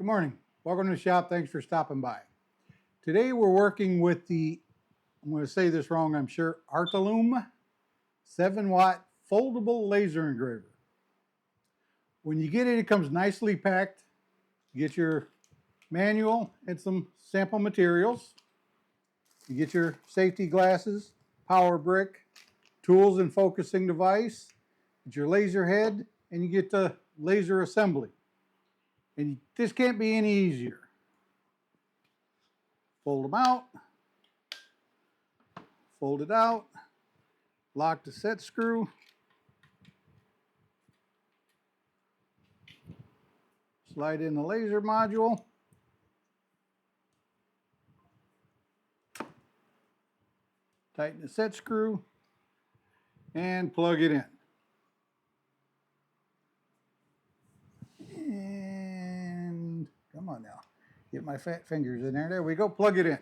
Good morning. Welcome to the shop. Thanks for stopping by. Today we're working with I'm going to say this wrong, I'm sure, Artilume 7-watt foldable laser engraver. When you get it, it comes nicely packed. You get your manual and some sample materials. You get your safety glasses, power brick, tools and focusing device, get your laser head, and you get the laser assembly. And this can't be any easier. Fold them out, fold it out, lock the set screw, slide in the laser module, tighten the set screw, and plug it in. And come on now, get my fat fingers in there. There we go, plug it in.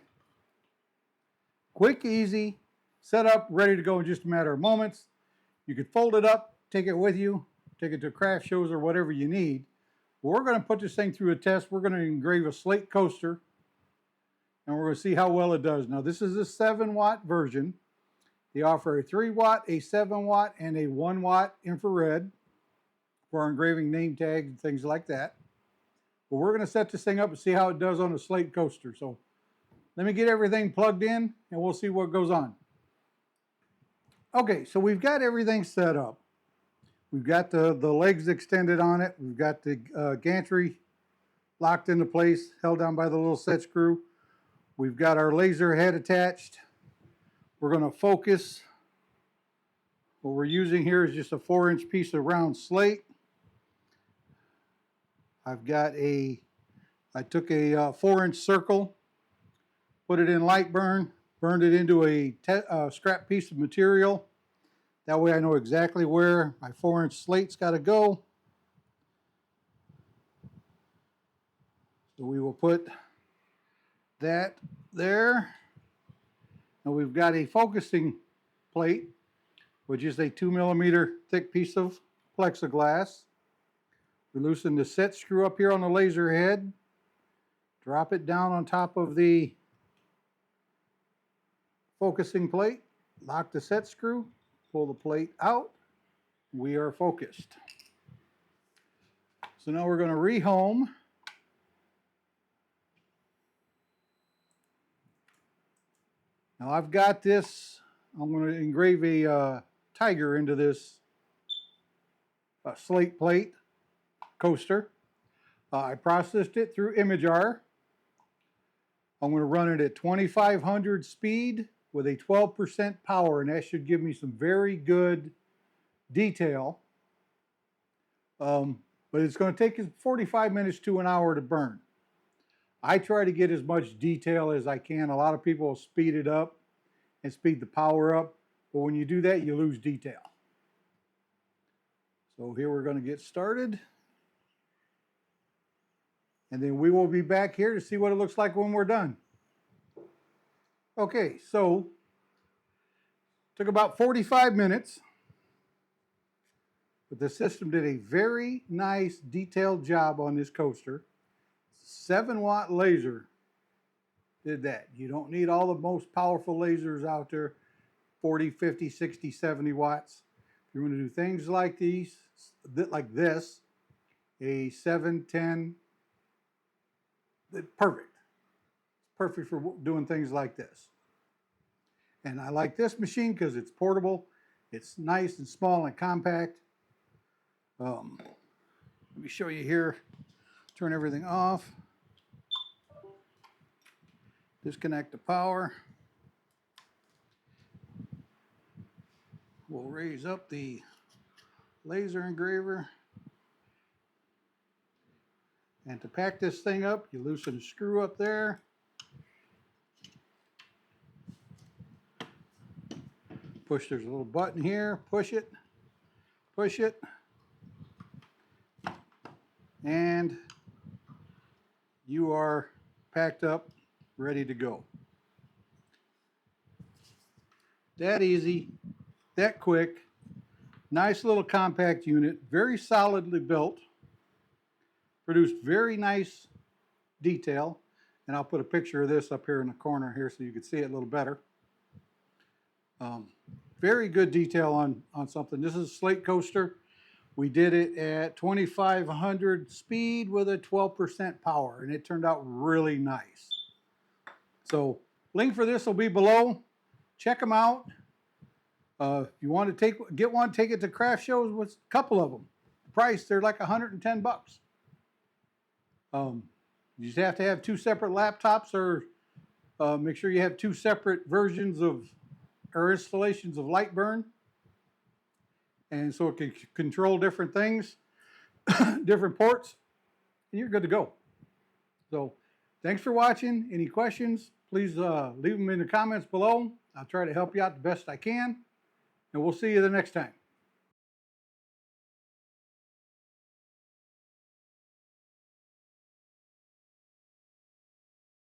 Quick, easy, set up, ready to go in just a matter of moments. You could fold it up, take it with you, take it to craft shows or whatever you need. But we're going to put this thing through a test. We're going to engrave a slate coaster, and we're going to see how well it does. Now, this is a 7-watt version. They offer a 3-watt, a 7-watt, and a 1-watt infrared for engraving name tags and things like that. But we're going to set this thing up and see how it does on a slate coaster. So let me get everything plugged in and we'll see what goes on. Okay, so we've got everything set up. We've got the legs extended on it. We've got the gantry locked into place, held down by the little set screw. We've got our laser head attached. We're going to focus. What we're using here is just a 4-inch piece of round slate. I took a 4-inch circle, put it in light burn, burned it into a scrap piece of material. That way I know exactly where my 4-inch slate's got to go. So we will put that there. And we've got a focusing plate, which is a 2mm thick piece of plexiglass. We loosen the set screw up here on the laser head, drop it down on top of the focusing plate, lock the set screw, pull the plate out. We are focused. So now we're going to rehome. Now I've got this, I'm going to engrave a tiger into this slate plate coaster. I processed it through ImageR. I'm going to run it at 2500 speed with a 12% power, and that should give me some very good detail. But it's going to take 45 minutes to an hour to burn. I try to get as much detail as I can. A lot of people will speed it up and speed the power up, but when you do that, you lose detail. So here we're going to get started. And then we will be back here to see what it looks like when we're done. Okay, so took about 45 minutes, but the system did a very nice detailed job on this coaster. 7-watt laser did that. You don't need all the most powerful lasers out there, 40, 50, 60, 70 watts. If you want to do things like these, like this, a 7, 10, perfect. It's perfect for doing things like this. And I like this machine because it's portable. It's nice and small and compact. Let me show you here. Turn everything off. Disconnect the power. We'll raise up the laser engraver. And to pack this thing up, you loosen the screw up there. Push, there's a little button here, push it, and you are packed up, ready to go. That easy, that quick, nice little compact unit, very solidly built, produced very nice detail. And I'll put a picture of this up here in the corner here so you can see it a little better. Very good detail on something. This is a slate coaster. We did it at 2500 speed with a 12% power, and it turned out really nice. So link for this will be below. Check them out. If you want to get one, take it to craft shows with a couple of them. The price, they're like 110 bucks. You just have to have 2 separate laptops, or make sure you have 2 separate versions of or installations of Lightburn, and so it can control different things, different ports, and you're good to go. So thanks for watching. Any questions, please leave them in the comments below. I'll try to help you out the best I can, and we'll see you the next time.